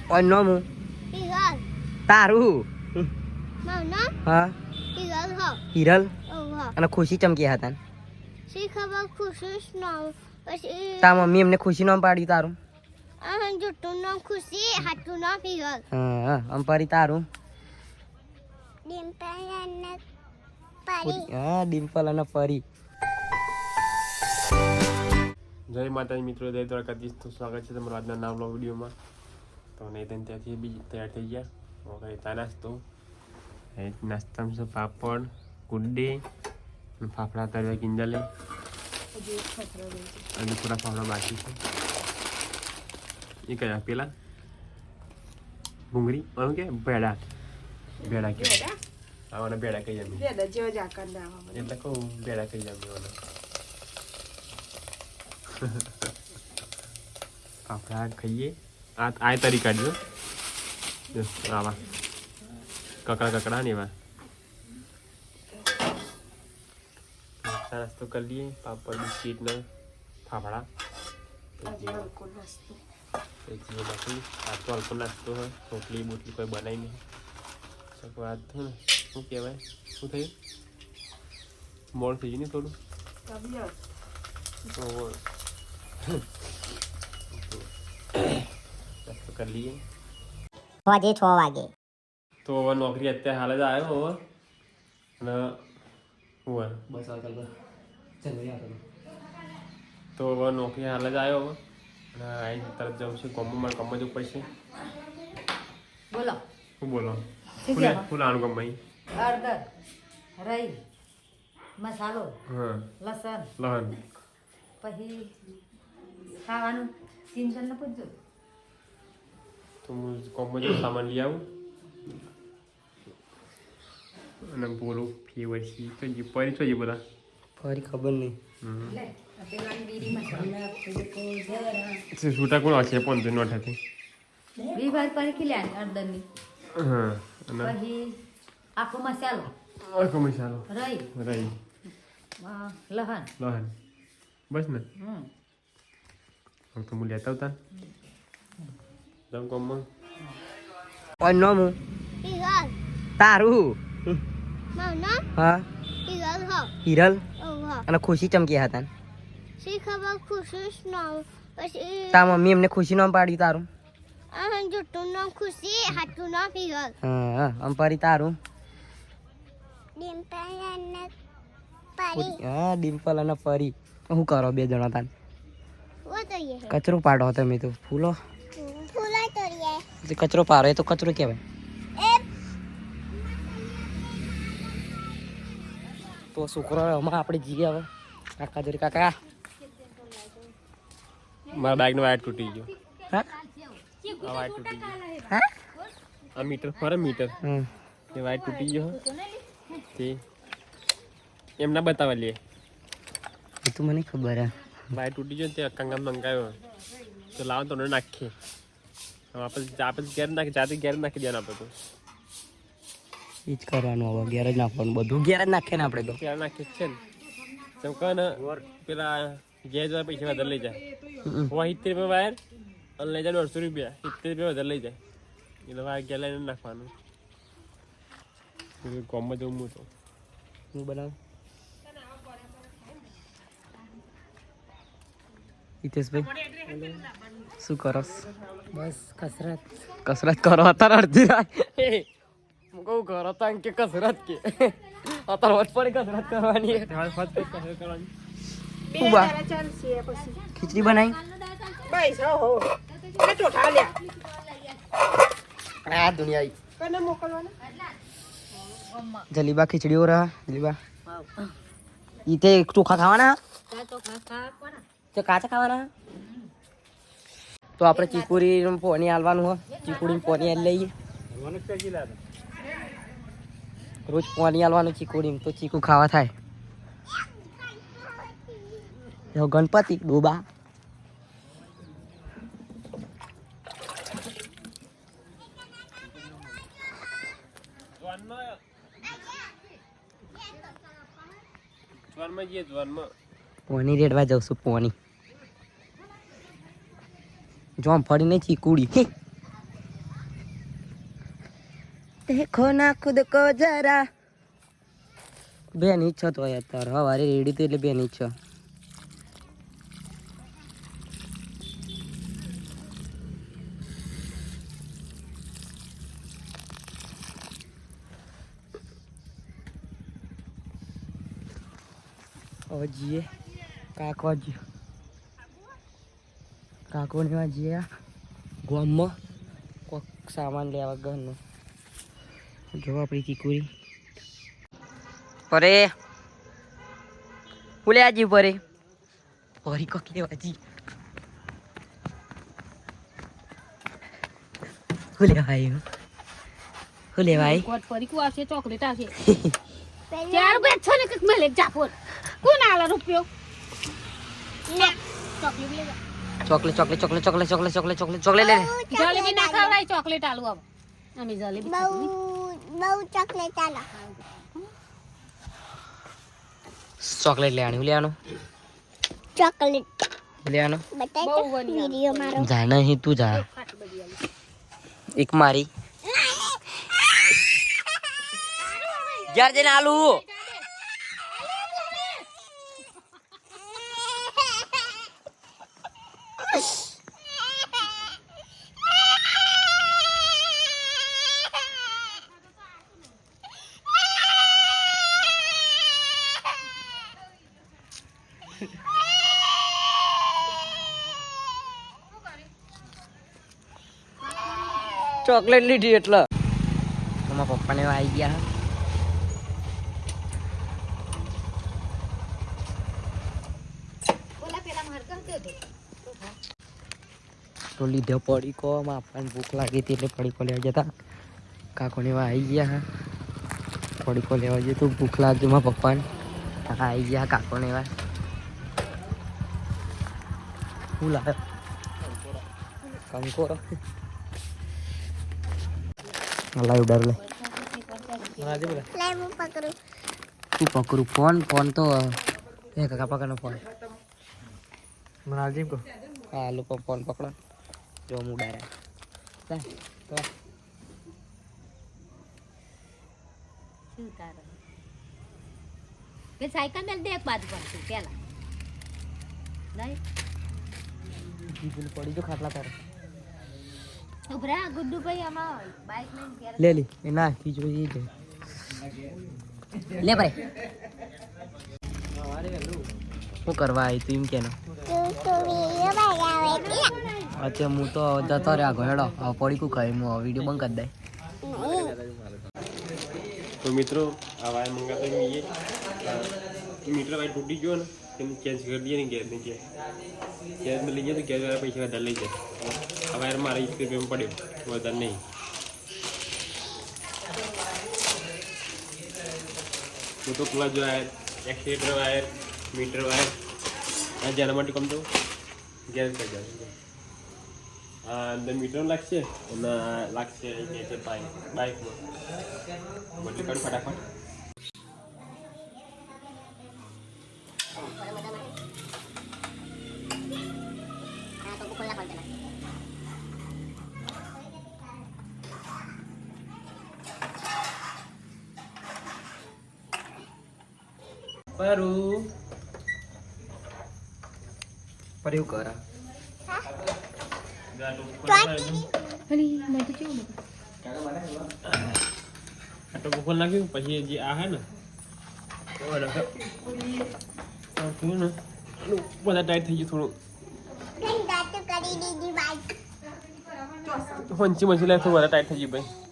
On નામ હિરલ તારું મારું નામ હા હિરલ હો હિરલ ઓહ અને ખુશી ચમકી હતા શી ખબર ખુશી નામ પછી તા મમ્મી એમને ખુશી નામ પાડ્યું તારું આ જુઠ્ઠું નામ ખુશી હાચું નામ હિરલ હા અંપારી તારું ડિમ્પલ અને પરી હા ડિમ્પલ અને પરી. જય માતાજી મિત્રો, જય દ્વારકાધીશ. તો સ્વાગત છે તમારા આજના નવા વિડીયોમાં. તો નહીં ત્યાંથી બી તૈયાર થઈ ગયા. હવે ચા નાસ્તો નાસ્તામાં છે પાપડ, ગુડ્ડે, ફાફડા તળ્યા કિંજલે અને થોડા ફાફડા બાકી છે. એ કયા પેલા ભૂંગળી આનું કે ભેડા ભેડા કે આવાના ભેડા કહી જાય એટલે કહું ભેડા કહી જાય ફાફડા ખાઈએ. આ તરી કાઢજો આવા કકડા ને એવા નાસ્તો કરી લઈએ. પાપડ બિસ્કીટ ને ફાફડા આ તો હલકો નાસ્તો હોય. રોટલી બોટલી કોઈ બનાવી નહીં. વાત થયું ને શું કહેવાય, શું થયું, મોડ થઈ ગયું ને થોડું કરી લઈએ. 6 વાગે તો હવે નોકરી અત્યારે હાલ જ આવ્યો હવે અને હું બસ તો હવે નોકરી હાલ જ આવ્યો હવે અને અહીં તરત જાઉં છું. ગમમાં મારે કમ જ ઉપર છે. બોલો શું બોલો ફૂલ આણું ગમાઈ હળદર રહી મસાલો હા લસણ લહન પછી ખાવાનું ટેન્શન ન પૂછજો. તો હું કોમમાં જો સામાન લઈ આવું અને બોલું ફી પછી પરી છો બધા ફરી ખબર નહીં. લે પેલાની બીડી મસાલા છૂટા કોણ હશે પણ તો નોટાથી બી વાર પર ખીલ્યા હળદરની હા અને પછી આખો મસાલો આખો મસાલો રહી રહી લહણ લહન બસ ને હમ હવે તો હું લેતા આવતા જમ કોમમાં ઓન નામ હિરલ તારું મારું નામ હા હિરલ હો હિરલ ઓહ અને ખુશી ચમકી હતા શી ખબર ખુશી નામ પછી તા મમ્મી એમને ખુશી નામ પાડ્યું તારું આ જુઠ્ઠું નામ ખુશી હાચું નામ હિરલ હા અંપારી તારું ડિમ્પલ અને પરી હા ડિમ્પલ અને પરી. શું કરો બે જણા તાન વો તો ये કચરો પાડો તમે તો ફૂલો ફૂલા તોડીએ જે કચરો પાડો એ તો કચરો કહેવાય. એ તો છોકરો હમણાં આપણે જઈએ હવે કાકા જોડે. કાકા મારા બાઇકનો વાયર તૂટી ગયો. હા આ વાયર તૂટી ગયો. હા આ મીટર ફરે મીટર હમ એ વાયર તૂટી ગયો તે એમના બતાવવા લે. એ તો મને ખબર હે. વાયર તૂટી ગયો તે કંગામ મંગાવ્યો તો લાવો તો નાખીએ. હવે આપણે ઘેર નાખી જાતે ઘેર નાખી દેવાનું આપણે તો એ જ કરવાનું હવે ઘેર જ નાખવાનું બધું ઘેર જ નાખે ને આપણે તો. ઘેર નાખીએ છે ને જેમ કહે ને પેલા ઘેર જવા પૈસા વધારે લઈ જાય. 70 રૂપિયા વાયર અને લઈ જાય 150 રૂપિયા. 70 રૂપિયા વધારે લઈ જાય એટલે વાયર ઘેર લઈને નાખવાનું. કોમમાં જવું હું તો હું બનાવું હિતેશભાઈ શું કરસ? બસ કસરત કસરત કરો અત્યારે અડધી રાત. હું કહું કરો તો કે કસરત કે અત્યારે વચ પડે કસરત કરવાની. શું બા ખીચડી બનાવી આ દુનિયા જલીબા ખીચડીઓ રહા જલીબા ઈતે ચોખા ખાવાના તે કાચા ખાવાના. તો આપણે ચીકુડી પોની આલવાનું હોય. ચીકુડી પોની આલી લઈએ. રોજ પોની આલવાનું ચીકુડી તો ચીકુ ખાવા થાય. ગણપતિ ડોબા પોની રેડવા જાઉં છું. પોની જોમ ફરી નહીં ચીકુડી देखो ना खुद को जरा બેન ઈચ્છો તો અત્યારે હવારે રેડી તો એટલે બેન ઈચ્છો હવે જઈએ કાકવા જઈએ કાકોને જઈએ ગામમાં કોક સામાન લેવા ઘરનો જો આપણી ચીકુરી પરે હું લેવા જઈએ પરે પરી કોક લેવા જઈએ હું લેવા આવ્યું હું લેવા આવી કોટ ફરી કુ આવશે ચોકલેટ આવશે ચાર બેઠ છો ને કક મળે જાફોર કોણ આલા રૂપિયો ના ચોકલેટ લે chocolate chocolate chocolate chocolate chocolate chocolate chocolate chocolate લે જલેબી ના ખવડાય ચોકલેટ આલુ આવ અમે જલેબી ખાધી બહુ ચોકલેટ આલા ચોકલેટ લેવાની હું લેવાનું ચોકલેટ લેવાનું બતાય તો વિડિયો મારો જા નહીં તું જા એક મારી યાર જઈને આલુ ચોકલેટ લીધી એટલે મારા પપ્પાને આવી ગયા તો લીધો પડીકો માં આપણને ભૂખ લાગી હતી એટલે પડીકો લેવા જતા કાકોને આવી ગયા પડીકો લેવા જઈએ તો ભૂખ લાગી મારા પપ્પાને આવી ગયા કાકોને એવા શું લાવ્યો કંકોરો લાવ ડર લે લે હું પકડું તું પકડું ફોન ફોન તો એ કાકા પકડનો ફોન મનાલજી કો હા લોકો ફોન પકડો જો હું ડાયરેક્ટ શું તારે કે સાયકલ મેલ દે એક બાજુ પડતું પેલા નહીં જીભ પડી જો ખાટલા તારે ઉભરા ગુડ્ડુ ભાઈ આમાં બાઈક લઈને ઘેર લે લે એ ના ખીચડું એ છે લે ભાઈ શું કરવા આવી તું એમ કેનો તો વિડિયો બનાવે અચ્છા હું તો જતો રહ્યા ગયો હવે પડી કું ખાઈ હું વિડીયો બંધ કરી દઈ તો મિત્રો આ વાયર મંગાતા જોઈએ મીટર વાયર તૂટી ગયો ને એને ચેન્જ કરી દઈએ ને ગેસની ગેસ में લઈ જાય તો ગેસ વાળા પૈસા વધારે લઈ જાય આ વાયર મારા 20 રૂપિયામાં પડ્યો વધારે નહીં તો પેલા જો wire accelerator wire meter wire આ જેના માટે કમ તો ગેસ કરી જાય આ અંદર મીટર લાગશે અને લાગશે કે બાઇકમાં બદલી કાઢ ફટાફટ પરું પર્યું કરા આટો બખોલ નાખ્યું પછી જે આ હે ને બધા ટાઈટ થઈ ગયું થોડું ઠંડા તો કરી દીધી બાઈક ફંચી મછી લાગે થોડું બધા ટાઈટ થઈ ગયું ભાઈ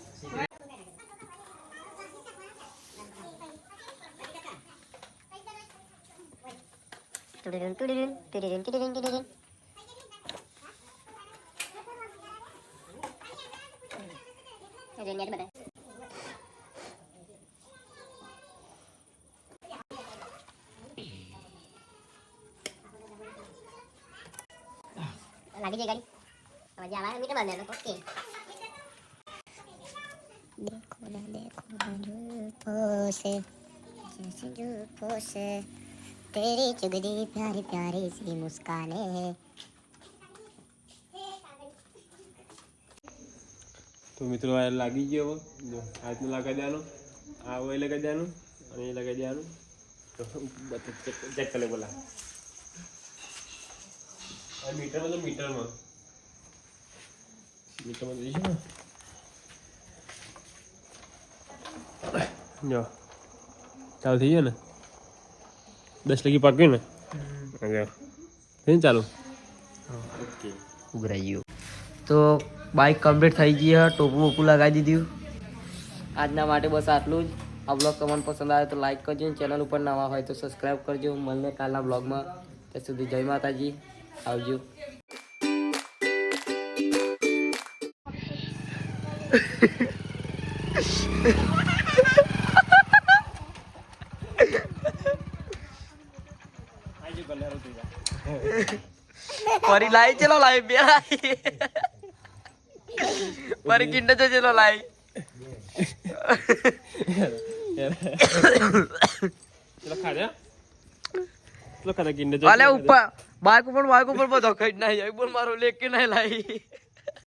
lagi dia kali sama jalan ini kan banyak oke देखो से तेरी चुगली प्यारी प्यारी सी मुस्काने તો મિત્રો આ લાગી ગયો હવે જો હાથનું લગાવી દેવાનું આ ઓઇલ લગાવી દેવાનું અને એ લગાવી દેવાનું તો ચેક કરે બોલા આ મીટરમાં તો મીટરમાં જઈશું ને જો ચાલુ થઈ ગયો ને 10 લગી પાક્યું ને થઈ ચાલુ ઓકે ઉભરાઈ ગયું તો બાઇક કમ્પ્લીટ થઈ ગઈ હે ટોપું બોપું લગાવી દીધું આજના માટે બસ આટલું જ આ બ્લોગ તમને પસંદ આવે તો લાઈક કરજો ચેનલ ઉપર નવા હોય તો સબસ્ક્રાઈબ કરજો મળને કાલના બ્લોગમાં ત્યાં સુધી જય માતાજી આવજો પરી લાઈ ચલો લાઈ બે લાઈ પરી કિંડર જો ચલો લાઈ ચલો ખા દે ચલો ખા દે કિંડર અલે ઉપર બાઈક ઉપર બધો ખડ ના જાય બોલ મારો લેક કે ના લાઈ